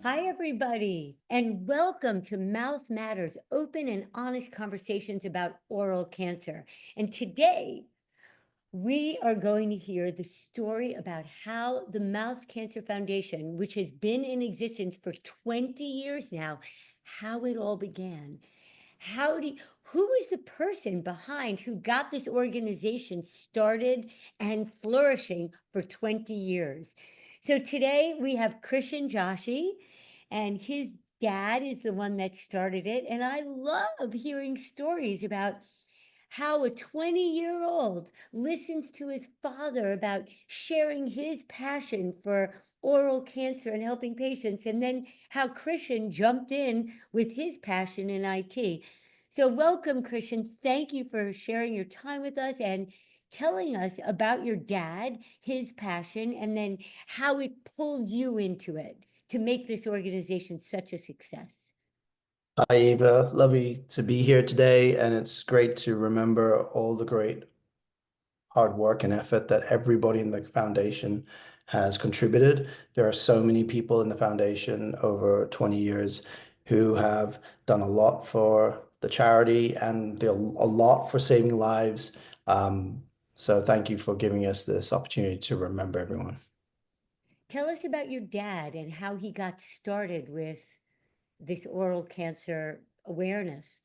Hi, everybody, and welcome to Mouth Matters, open and honest conversations about oral cancer. And today, we are going to hear the story about how the Mouth Cancer Foundation, which has been in existence for 20 years now, how it all began. Who was the person behind who got this organization started and flourishing for 20 years? So today we have Krishan Joshi, and his dad is the one that started it. And I love hearing stories about how a 20-year-old listens to his father about sharing his passion for oral cancer and helping patients, and then how Krishan jumped in with his passion in IT. So welcome, Krishan. Thank you for sharing your time with us and telling us about your dad, his passion, and then how it pulled you into it to make this organization such a success. Hi, Eva. Lovely to be here today, and it's great to remember all the great hard work and effort that everybody in the foundation has contributed. There are so many people in the foundation over 20 years who have done a lot for the charity and a lot for saving lives. So thank you for giving us this opportunity to remember everyone. Tell us about your dad and how he got started with this oral cancer awareness.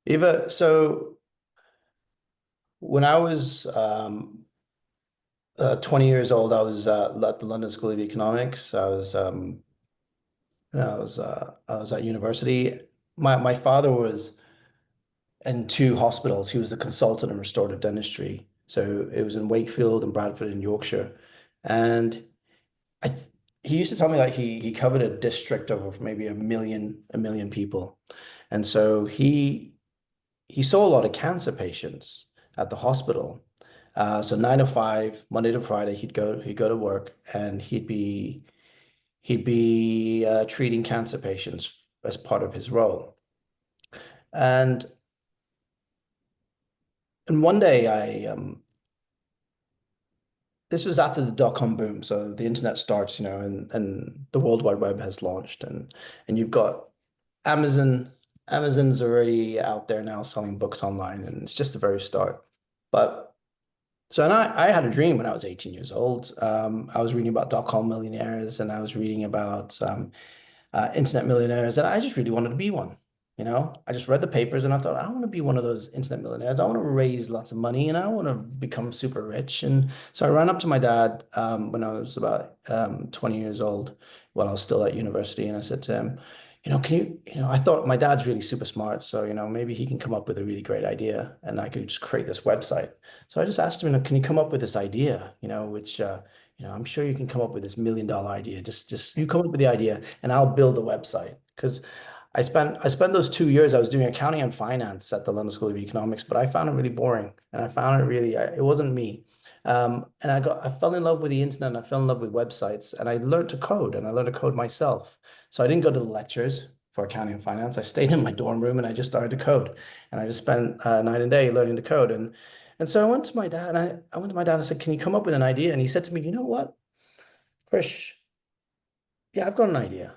Eva, so when I was 20 years old, I was at the London School of Economics. I was at university. My father was in two hospitals. He was a consultant in restorative dentistry. So it was in Wakefield and Bradford in Yorkshire. And I th he used to tell me that he covered a district of maybe a million people. And so he saw a lot of cancer patients at the hospital. So 9 to 5, Monday to Friday, he'd go to work and he'd be treating cancer patients as part of his role. And and one day this was after the dot-com boom, so the internet starts, and the World Wide Web has launched, and you've got Amazon. Amazon's already out there now selling books online, and it's just the very start. But so, and I had a dream when I was 18 years old. I was reading about dot-com millionaires, and I was reading about internet millionaires, and I just really wanted to be one. I just read the papers and I thought, I want to be one of those internet millionaires. I want to raise lots of money and I want to become super rich. And so I ran up to my dad when I was about 20 years old, while I was still at university, and I said to him, I thought my dad's really super smart, so maybe he can come up with a really great idea, and I could just create this website. So I just asked him, can you come up with this idea, which I'm sure you can come up with this $1 million idea. Just you come up with the idea, and I'll build the website. Because I spent those 2 years. I was doing accounting and finance at the London School of Economics, but I found it really boring, and I found it wasn't me. And I fell in love with the internet, and I fell in love with websites, and I learned to code, and I learned to code myself. So I didn't go to the lectures for accounting and finance. I stayed in my dorm room and I just started to code, and I just spent night and day learning to code. And so I went to my dad, and I went to my dad and said, "Can you come up with an idea?" And he said to me, "You know what, Krish? Yeah, I've got an idea."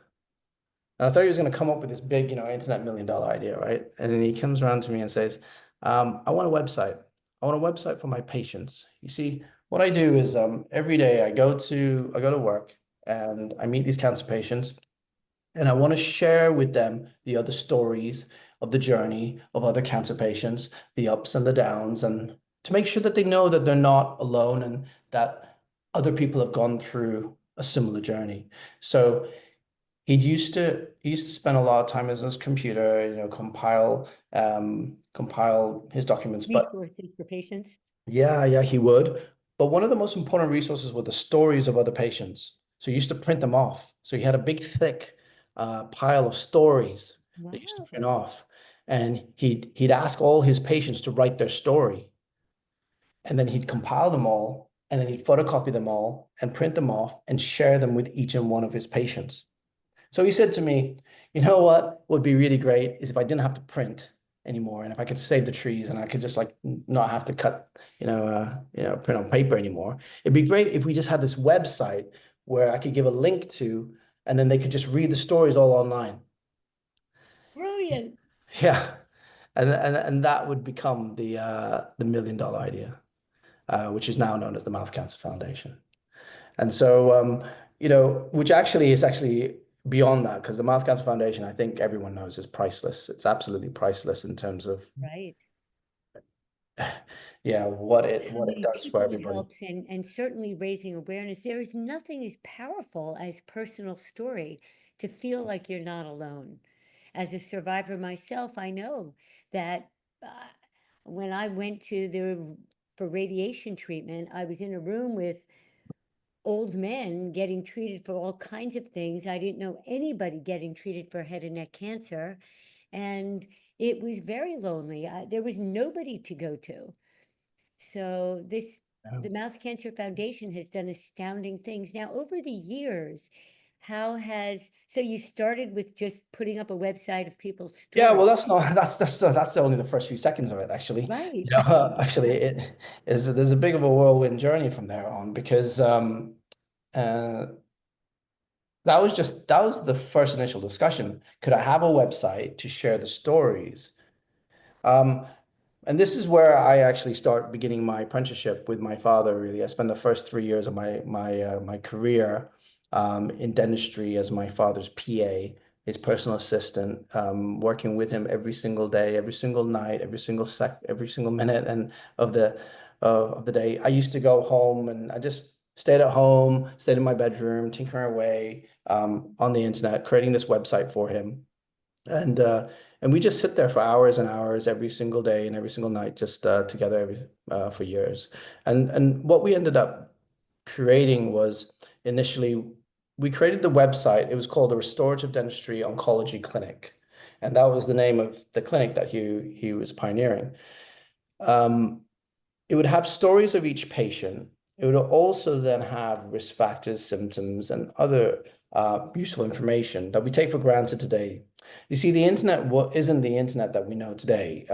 And I thought he was going to come up with this big, internet $1 million idea, right? And then he comes around to me and says, "I want a website. I want a website for my patients." You see, what I do is every day I go to work and I meet these cancer patients, and I want to share with them the other stories of the journey of other cancer patients, the ups and the downs, and to make sure that they know that they're not alone and that other people have gone through a similar journey. So he used to spend a lot of time on his computer, compile his documents. But Resources for patients. yeah, he would. But one of the most important resources were the stories of other patients. So he used to print them off. So he had a big, thick pile of stories that he used to Wow. print off. And he'd ask all his patients to write their story. And then he'd compile them all, and then he'd photocopy them all and print them off and share them with each and one of his patients. So he said to me, "You know what would be really great is if I didn't have to print anymore, and if I could save the trees, and I could just like not have to print on paper anymore. It'd be great if we just had this website where I could give a link to and then they could just read the stories all online. Brilliant. Yeah. And that would become the $1 million idea, which is now known as the Mouth Cancer Foundation. And so, which actually is actually beyond that, because the Mouth Cancer Foundation, I think everyone knows, is priceless. It's absolutely priceless in terms of, Right. yeah, How what it many does for people it everybody. helps, and certainly raising awareness. There is nothing as powerful as personal story to feel like you're not alone. As a survivor myself, I know that uh, when I went to the for radiation treatment, I was in a room with old men getting treated for all kinds of things. I didn't know anybody getting treated for head and neck cancer, and it was very lonely. There was nobody to go to. So the Mouth Cancer Foundation has done astounding things. Now, over the years, so you started with just putting up a website of people's Yeah, stories, well, that's not that's only the first few seconds of it, actually. right? Actually, it is there's a big of a whirlwind journey from there on because uh, that was the first initial discussion. Could I have a website to share the stories? Um, And this is where I actually start beginning my apprenticeship with my father, really. I spent the first 3 years of my career in dentistry as my father's PA, his personal assistant, working with him every single day, every single night, every single minute and of the day. I used to go home and I just stayed at home, stayed in my bedroom, tinkering away on the internet, creating this website for him. And we just sit there for hours and hours every single day and every single night, just together for years. And what we ended up creating was initially we created the website. It was called the Restorative Dentistry Oncology Clinic, and that was the name of the clinic that he was pioneering. Um, it would have stories of each patient. It would also then have risk factors, symptoms, and other useful information that we take for granted today. You see, the internet isn't the internet that we know today.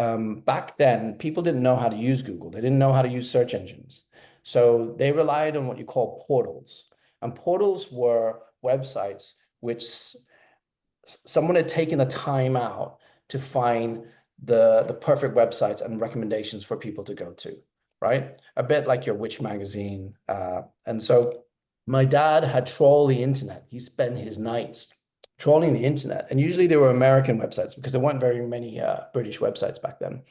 Back then, people didn't know how to use Google. They didn't know how to use search engines. So they relied on what you call portals. And portals were websites which someone had taken the time out to find the perfect websites and recommendations for people to go to, right? A bit like your Witch magazine. And so my dad had trawled the internet. He spent his nights trawling the internet. And usually they were American websites because there weren't very many British websites back then.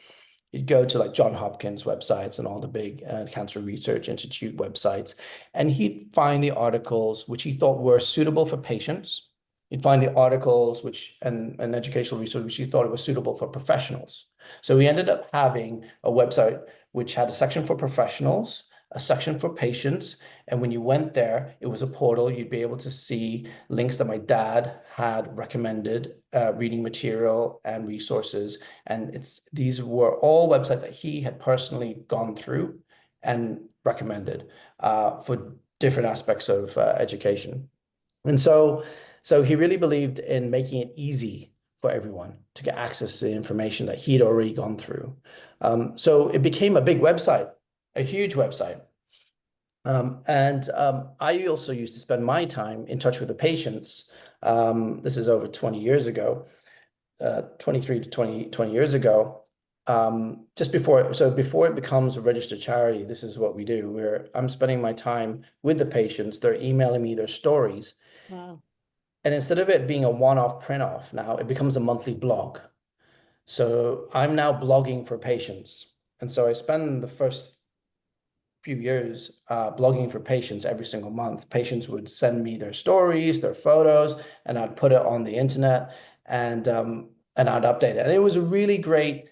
You'd go to like John Hopkins websites and all the big Cancer Research Institute websites, and he'd find the articles which he thought were suitable for patients. He'd find the articles and educational research which he thought it was suitable for professionals. So we ended up having a website which had a section for professionals, a section for patients, and when you went there, it was a portal. You'd be able to see links that my dad had recommended, reading material and resources. And these were all websites that he had personally gone through and recommended for different aspects of education. And so he really believed in making it easy for everyone to get access to the information that he'd already gone through. So it became a big website, a huge website. I also used to spend my time in touch with the patients. This is over 20 years ago, 23 to 20 years ago. Before it becomes a registered charity, this is what we do. I'm spending my time with the patients. They're emailing me their stories. Wow. And instead of it being a one-off print off, now it becomes a monthly blog. So I'm now blogging for patients. And so I spend the first few years blogging for patients every single month. Patients would send me their stories, their photos, and I'd put it on the internet and I'd update it. And it was a really great,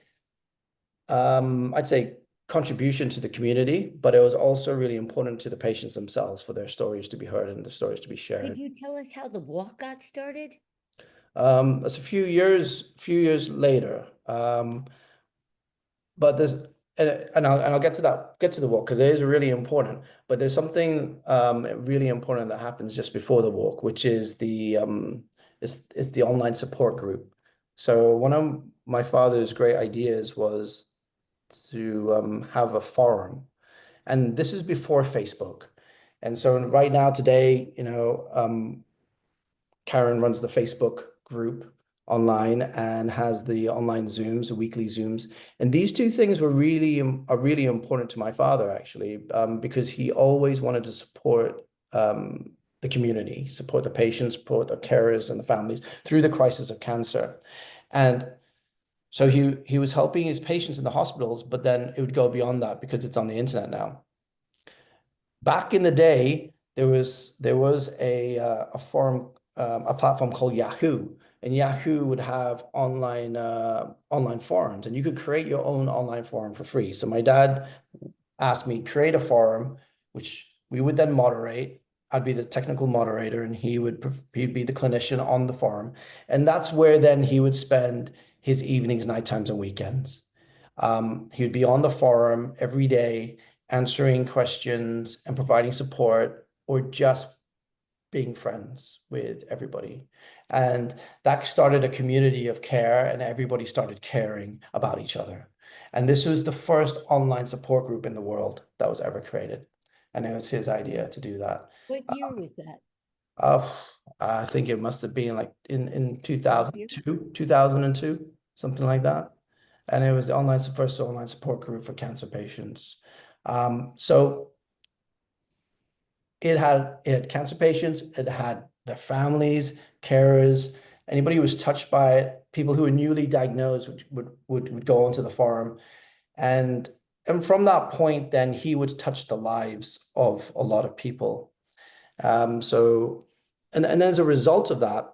I'd say, contribution to the community, but it was also really important to the patients themselves for their stories to be heard and the stories to be Could shared. you tell us how the walk got started? That's a few years later. But there's and I'll get to the walk because it is really important. But there's something really important that happens just before the walk, which is the online support group. So one of my father's great ideas was to have a forum, and this is before Facebook. And so right now today, Karen runs the Facebook group online and has the online Zooms, the weekly Zooms. And these two things are really important to my father, actually, because he always wanted to support the community, support the patients, support the carers and the families through the crisis of cancer. And so he was helping his patients in the hospitals, but then it would go beyond that because it's on the internet now. Back in the day, there was a forum, a platform called Yahoo, and Yahoo would have online forums, and you could create your own online forum for free. So my dad asked me create a forum, which we would then moderate. I'd be the technical moderator, and he'd be the clinician on the forum, and that's where then he would spend his evenings, night times, and weekends. He would be on the forum every day, answering questions and providing support, or just being friends with everybody. And that started a community of care, and everybody started caring about each other. And this was the first online support group in the world that was ever created. And it was his idea to do that. What year was that? Uh, I think it must have been like in Last year? 2002, something like that. And it was the first online support group for cancer patients. So it had cancer patients, it had their families, carers, anybody who was touched by it, people who were newly diagnosed would go onto the forum. And from that point, then he would touch the lives of a lot of people. And as a result of that,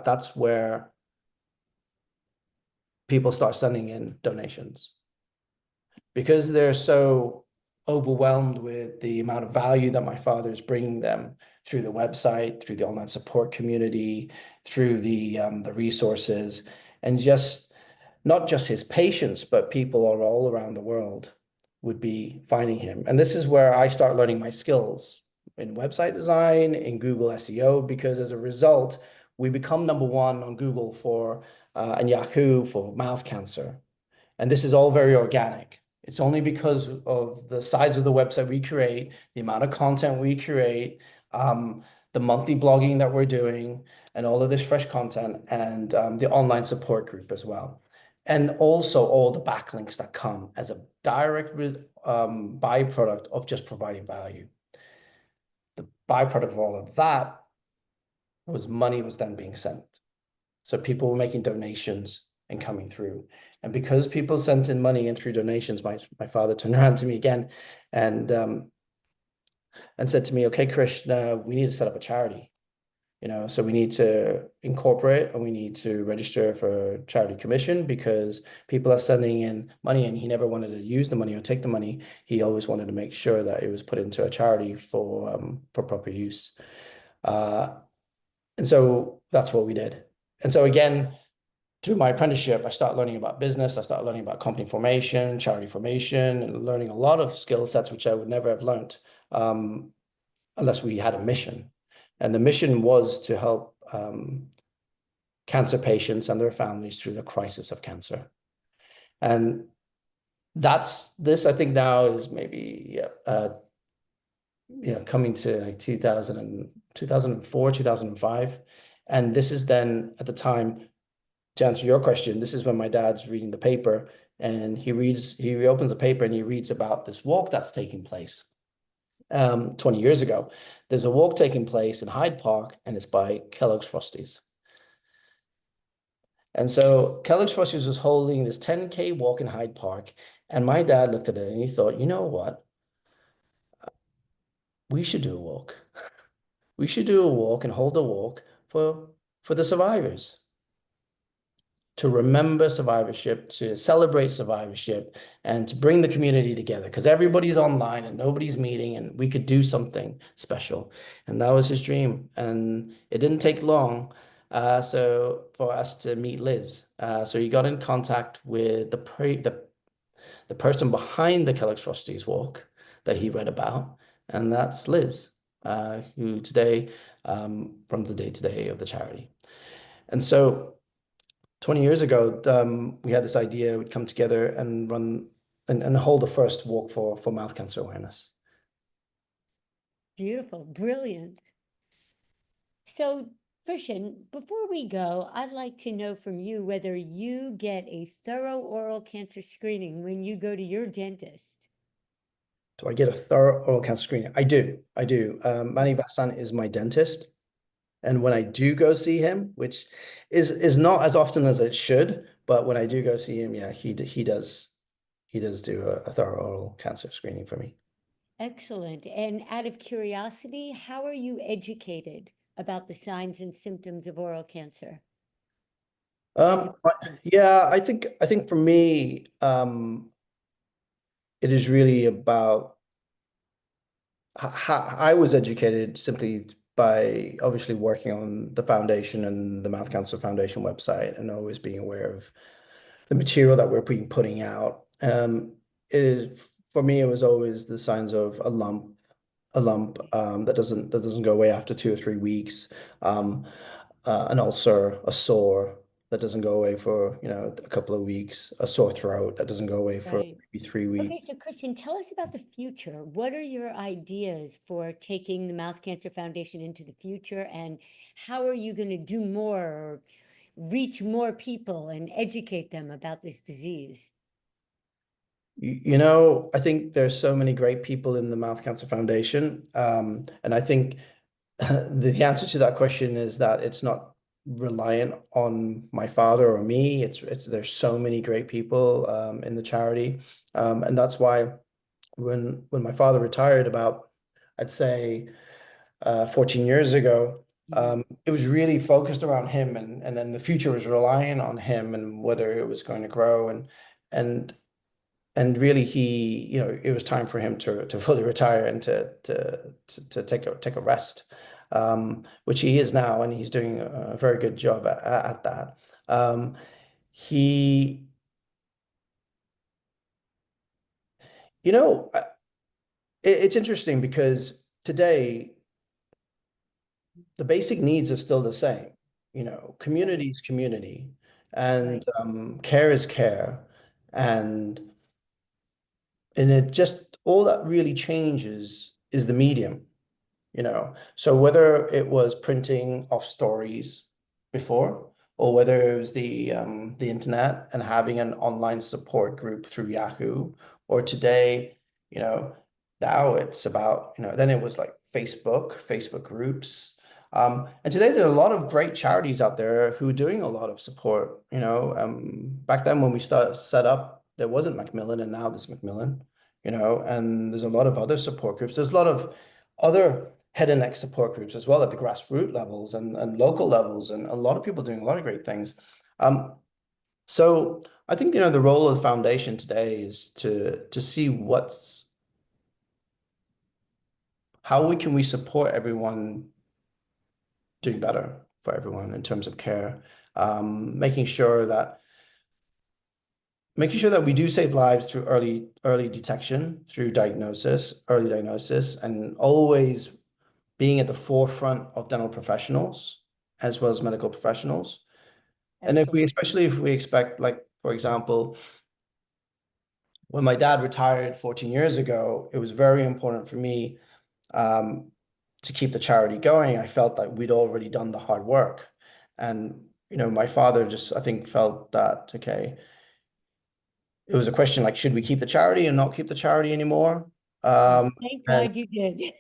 that's where people start sending in donations because they're so overwhelmed with the amount of value that my father is bringing them through the website, through the online support community, through the resources, and just not just his patients, but people all around the world would be finding him. And this is where I start learning my skills in website design, in Google SEO, because as a result, we become #1 on Google and Yahoo for mouth cancer. And this is all very organic. It's only because of the size of the website we create, the amount of content we create, the monthly blogging that we're doing, and all of this fresh content, and the online support group as well. And also all the backlinks that come as a direct byproduct of just providing value. The byproduct of all of that was money was then being sent. So people were making donations and coming through. And because people sent in money and through donations, my father turned around to me again and said to me, okay, Krish, we need to set up a charity. So we need to incorporate and we need to register for charity commission because people are sending in money and he never wanted to use the money or take the money. He always wanted to make sure that it was put into a charity for proper use. And so that's what we did. And so again, through my apprenticeship, I started learning about business. I started learning about company formation, charity formation, and learning a lot of skill sets, which I would never have learned unless we had a mission. And the mission was to help cancer patients and their families through the crisis of cancer. And this, I think now is maybe coming to like 2004, 2005. And this is then at the time, to answer your question, this is when my dad's reading the paper and he opens the paper and he reads about this walk that's taking place 20 years ago. There's a walk taking place in Hyde Park and it's by Kellogg's Frosties. And so Kellogg's Frosties was holding this 10K walk in Hyde Park. And my dad looked at it and he thought, you know what? We should do a walk. We should do a walk and hold a walk for the survivors. To remember survivorship, to celebrate survivorship, and to bring the community together because everybody's online and nobody's meeting and we could do something special. And that was his dream. And it didn't take long so for us to meet Liz. So he got in contact with the person behind the Kellogg's Frosties walk that he read about. And that's Liz, who today runs the day-to-day of the charity. And so 20 years ago, we had this idea, we'd come together and run and hold the first walk for mouth cancer awareness. Beautiful, brilliant. So, Krishan, before we go, I'd like to know from you whether you get a thorough oral cancer screening when you go to your dentist. Do I get a thorough oral cancer screening? I do. I do. Manny Vassan is my dentist. And when I do go see him, which is not as often as it should, but when I do go see him, yeah, he does do a thorough oral cancer screening for me. Excellent. And out of curiosity, how are you educated about the signs and symptoms of oral cancer? Is it, Yeah, I think for me, it is really about how I was educated simply by obviously working on the foundation and the Mouth Cancer Foundation website and always being aware of the material that we're putting out. It, for me, it was always the signs of a lump that doesn't go away after 2 or 3 weeks, um, an ulcer, a sore that doesn't go away for a couple of weeks, a sore throat that doesn't go away for right? maybe 3 weeks. Okay, so Christian, tell us about the future. What are your ideas for taking the Mouse Cancer Foundation into the future, and how are you going to do more or reach more people and educate them about this disease? I think there's so many great people in the Mouth Cancer Foundation, and I think the answer to that question is that it's not reliant on my father or me. It's there's so many great people in the charity, and that's why when my father retired about, I'd say 14 years ago, Mhm. it was really focused around him, and then the future was relying on him and whether it was going to grow and and really it was time for him to fully retire and to take a rest, which he is now, and he's doing a very good job at that. He, you know, it's interesting because today the basic needs are still the same. Right, Community is community, and right. care is care, and and it just all that really changes is the medium. So whether it was printing off stories before, or whether it was the internet and having an online support group through Yahoo, or today, you know, now it's about, then it was like Facebook groups. And today there are a lot of great charities out there who are doing a lot of support. Back then when we set up, there wasn't Macmillan, and now there's Macmillan, and there's a lot of other support groups. There's a lot of other head and neck support groups as well at the grassroots levels and local levels, and a lot of people doing a lot of great things. So I think the role of the foundation today is to see how we can support everyone doing better for everyone in terms of care, making sure that we do save lives through early detection, through early diagnosis, and always being at the forefront of dental professionals as well as medical professionals. And Excellent. especially if we expect, like, for example, when my dad retired 14 years ago, it was very important for me um, to keep the charity going. I felt like we'd already done the hard work. And, my father just, I think, felt that, okay, it was a question like, should we keep the charity and not keep the charity anymore? Well, Um, thank and God you did.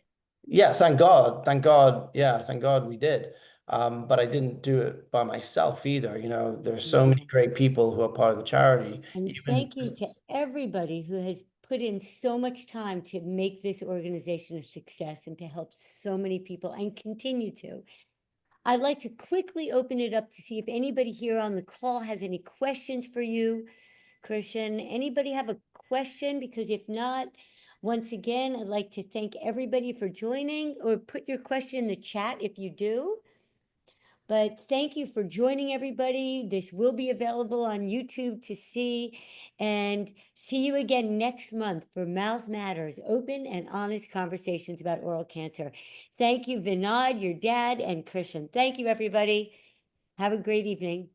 Yeah, thank God. Thank God. Yeah, thank God we did. But I didn't do it by myself either. There's so many No. great people who are part of the charity. And Even thank you to everybody who has put in so much time to make this organization a success and to help so many people and continue to. I'd like to quickly open it up to see if anybody here on the call has any questions for you, Christian. Anybody have a question? Because if not, once again, I'd like to thank everybody for joining, or put your question in the chat if you do. But thank you for joining, everybody. This will be available on YouTube to see. And see you again next month for Mouth Matters, open and honest conversations about oral cancer. Thank you, Vinod, your dad, and Christian. Thank you, everybody. Have a great evening.